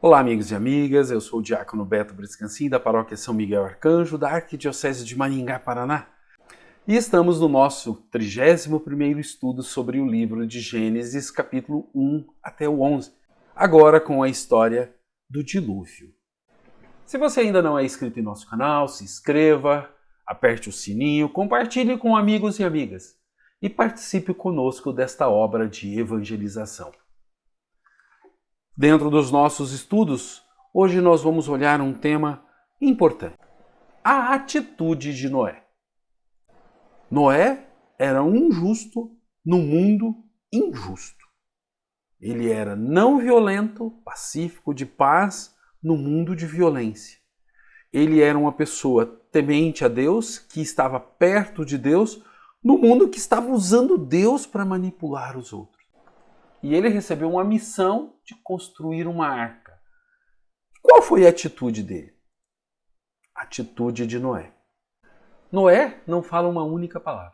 Olá, amigos e amigas, eu sou o diácono Beto Briscancin, da paróquia São Miguel Arcanjo, da Arquidiocese de Maringá, Paraná. E estamos no nosso 31º estudo sobre o livro de Gênesis, capítulo 1 até o 11, agora com a história do dilúvio. Se você ainda não é inscrito em nosso canal, se inscreva, aperte o sininho, compartilhe com amigos e amigas e participe conosco desta obra de evangelização. Dentro dos nossos estudos, hoje nós vamos olhar um tema importante: a atitude de Noé. Noé era um justo no mundo injusto. Ele era não violento, pacífico, de paz no mundo de violência. Ele era uma pessoa temente a Deus, que estava perto de Deus, no mundo que estava usando Deus para manipular os outros. E ele recebeu uma missão de construir uma arca. Qual foi a atitude dele? A atitude de Noé. Noé não fala uma única palavra.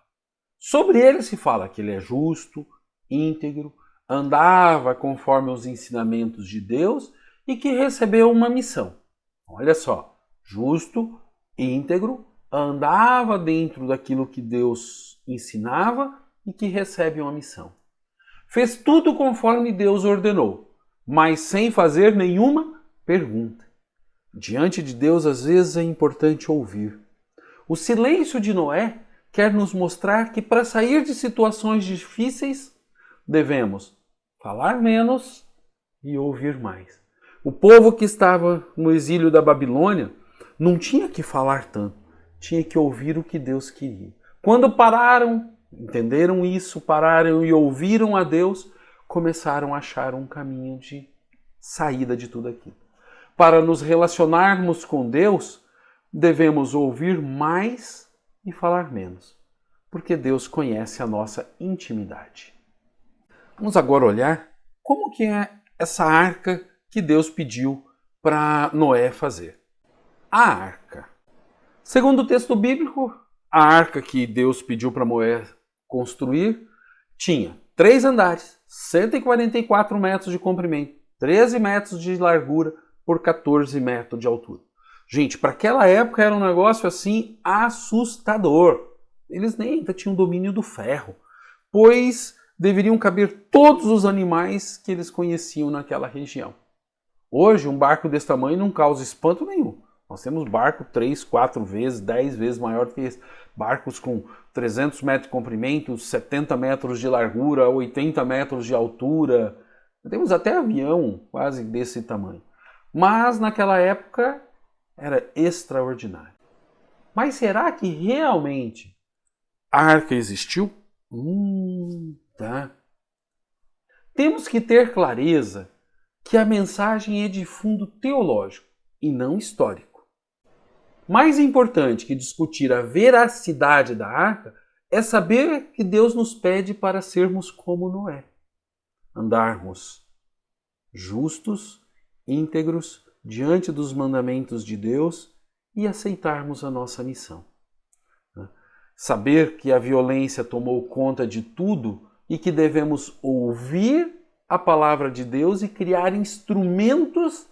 Sobre ele se fala que ele é justo, íntegro, andava conforme os ensinamentos de Deus e que recebeu uma missão. Olha só, justo, íntegro, andava dentro daquilo que Deus ensinava e que recebe uma missão. Fez tudo conforme Deus ordenou, mas sem fazer nenhuma pergunta. Diante de Deus, às vezes, é importante ouvir. O silêncio de Noé quer nos mostrar que para sair de situações difíceis, devemos falar menos e ouvir mais. O povo que estava no exílio da Babilônia não tinha que falar tanto, tinha que ouvir o que Deus queria. Quando entenderam isso, pararam e ouviram a Deus, começaram a achar um caminho de saída de tudo aquilo. Para nos relacionarmos com Deus, devemos ouvir mais e falar menos, porque Deus conhece a nossa intimidade. Vamos agora olhar como que é essa arca que Deus pediu para Noé fazer. A arca. Segundo o texto bíblico, a arca que Deus pediu para Noé construir tinha 3 andares, 144 metros de comprimento, 13 metros de largura por 14 metros de altura. Gente, para aquela época era um negócio assim assustador. Eles nem ainda tinham domínio do ferro, pois deveriam caber todos os animais que eles conheciam naquela região. Hoje, um barco desse tamanho não causa espanto nenhum. Nós temos barco 3, 4 vezes, 10 vezes maior do que esse. Barcos com 300 metros de comprimento, 70 metros de largura, 80 metros de altura. Temos até avião quase desse tamanho. Mas naquela época era extraordinário. Mas será que realmente a arca existiu? Tá. Temos que ter clareza que a mensagem é de fundo teológico e não histórico. Mais importante que discutir a veracidade da arca é saber que Deus nos pede para sermos como Noé. Andarmos justos, íntegros, diante dos mandamentos de Deus e aceitarmos a nossa missão. Saber que a violência tomou conta de tudo e que devemos ouvir a palavra de Deus e criar instrumentos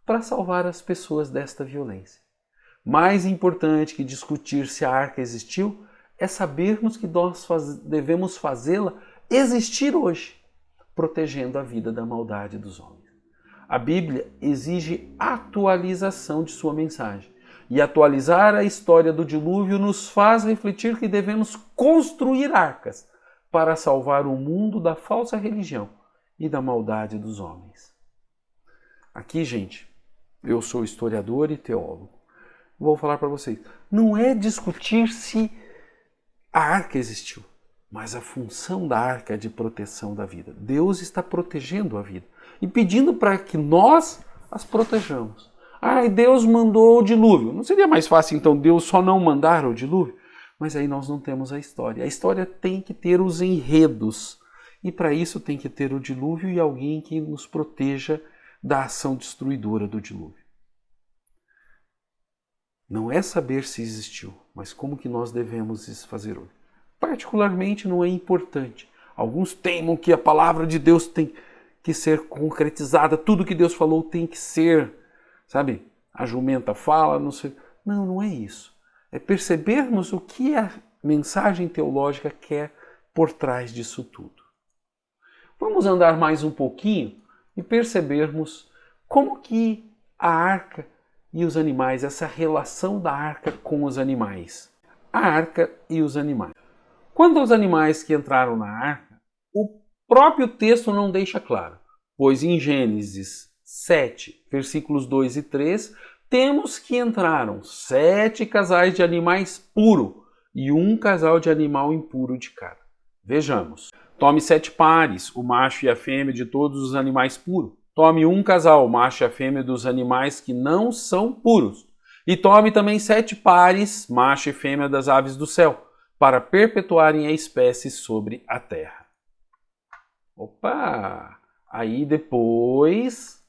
para salvar as pessoas desta violência. Mais importante que discutir se a arca existiu é sabermos que nós devemos fazê-la existir hoje, protegendo a vida da maldade dos homens. A Bíblia exige atualização de sua mensagem. E atualizar a história do dilúvio nos faz refletir que devemos construir arcas para salvar o mundo da falsa religião e da maldade dos homens. Aqui, gente, eu sou historiador e teólogo. Vou falar para vocês, não é discutir se a arca existiu, mas a função da arca é de proteção da vida. Deus está protegendo a vida e pedindo para que nós as protejamos. Deus mandou o dilúvio. Não seria mais fácil, então, Deus só não mandar o dilúvio? Mas aí nós não temos a história. A história tem que ter os enredos. E para isso tem que ter o dilúvio e alguém que nos proteja da ação destruidora do dilúvio. Não é saber se existiu, mas como que nós devemos fazer hoje. Particularmente não é importante. Alguns teimam que a palavra de Deus tem que ser concretizada, tudo que Deus falou tem que ser, sabe? A jumenta fala, não sei. Não, não é isso. É percebermos o que a mensagem teológica quer por trás disso tudo. Vamos andar mais um pouquinho e percebermos como que a arca e os animais, essa relação da arca com os animais. A arca e os animais. Quanto aos animais que entraram na arca, o próprio texto não deixa claro, pois em Gênesis 7, versículos 2 e 3, temos que entraram 7 casais de animais puros e um casal de animal impuro de cada. Vejamos. Tome 7 pares, o macho e a fêmea de todos os animais puros. Tome um casal, o macho e a fêmea dos animais que não são puros. E tome também 7 pares, macho e fêmea das aves do céu, para perpetuarem a espécie sobre a terra. Opa! Aí depois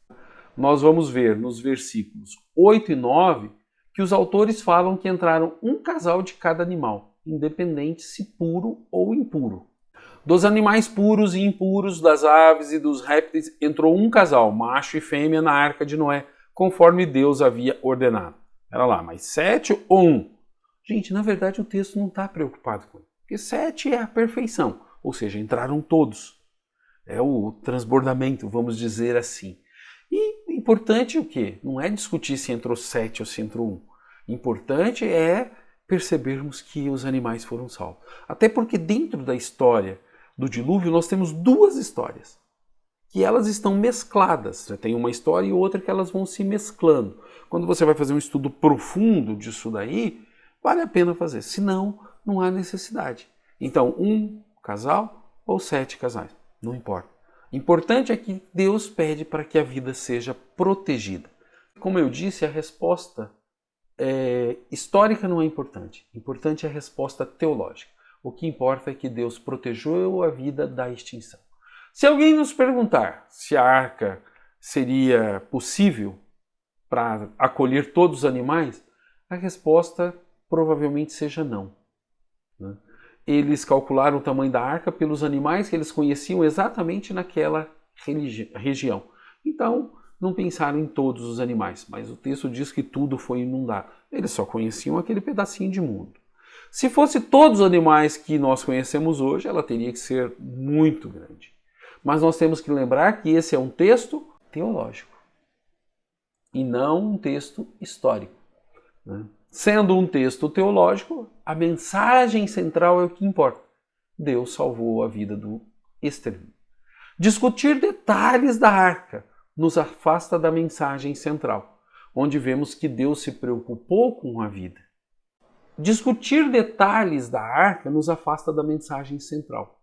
nós vamos ver nos versículos 8 e 9 que os autores falam que entraram um casal de cada animal, independente se puro ou impuro. Dos animais puros e impuros, das aves e dos répteis, entrou um casal, macho e fêmea, na arca de Noé, conforme Deus havia ordenado. Era lá, mas 7 ou 1? Gente, na verdade o texto não está preocupado com isso, porque 7 é a perfeição, ou seja, entraram todos. É o transbordamento, vamos dizer assim. E importante o quê? Não é discutir se entrou 7 ou se entrou 1. Importante é percebermos que os animais foram salvos. Até porque dentro da história do dilúvio nós temos 2 histórias, que elas estão mescladas. Você tem uma história e outra que elas vão se mesclando. Quando você vai fazer um estudo profundo disso daí, vale a pena fazer. Senão, não há necessidade. Então, um casal ou 7 casais, não importa. Importante é que Deus pede para que a vida seja protegida. Como eu disse, a resposta histórica não é importante. Importante é a resposta teológica. O que importa é que Deus protegeu a vida da extinção. Se alguém nos perguntar se a arca seria possível para acolher todos os animais, a resposta provavelmente seja não. Eles calcularam o tamanho da arca pelos animais que eles conheciam exatamente naquela região. Então, não pensaram em todos os animais, mas o texto diz que tudo foi inundado. Eles só conheciam aquele pedacinho de mundo. Se fosse todos os animais que nós conhecemos hoje, ela teria que ser muito grande. Mas nós temos que lembrar que esse é um texto teológico e não um texto histórico. Sendo um texto teológico, a mensagem central é o que importa. Deus salvou a vida do extermínio. Discutir detalhes da arca nos afasta da mensagem central, onde vemos que Deus se preocupou com a vida. Discutir detalhes da arca nos afasta da mensagem central.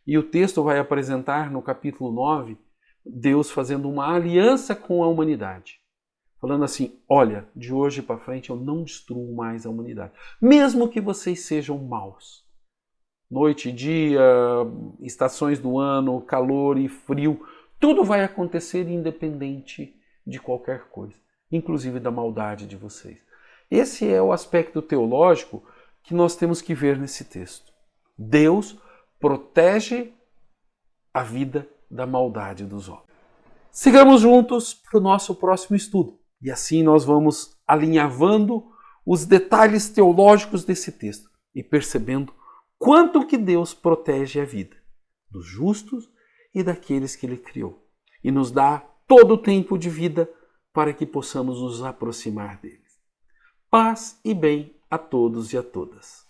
E o texto vai apresentar no capítulo 9 Deus fazendo uma aliança com a humanidade. Falando assim, olha, de hoje para frente eu não destruo mais a humanidade. Mesmo que vocês sejam maus. Noite e dia, estações do ano, calor e frio, tudo vai acontecer independente de qualquer coisa. Inclusive da maldade de vocês. Esse é o aspecto teológico que nós temos que ver nesse texto. Deus protege a vida da maldade dos homens. Sigamos juntos para o nosso próximo estudo. E assim nós vamos alinhavando os detalhes teológicos desse texto e percebendo quanto que Deus protege a vida dos justos e daqueles que Ele criou. E nos dá todo o tempo de vida para que possamos nos aproximar deles. Paz e bem a todos e a todas.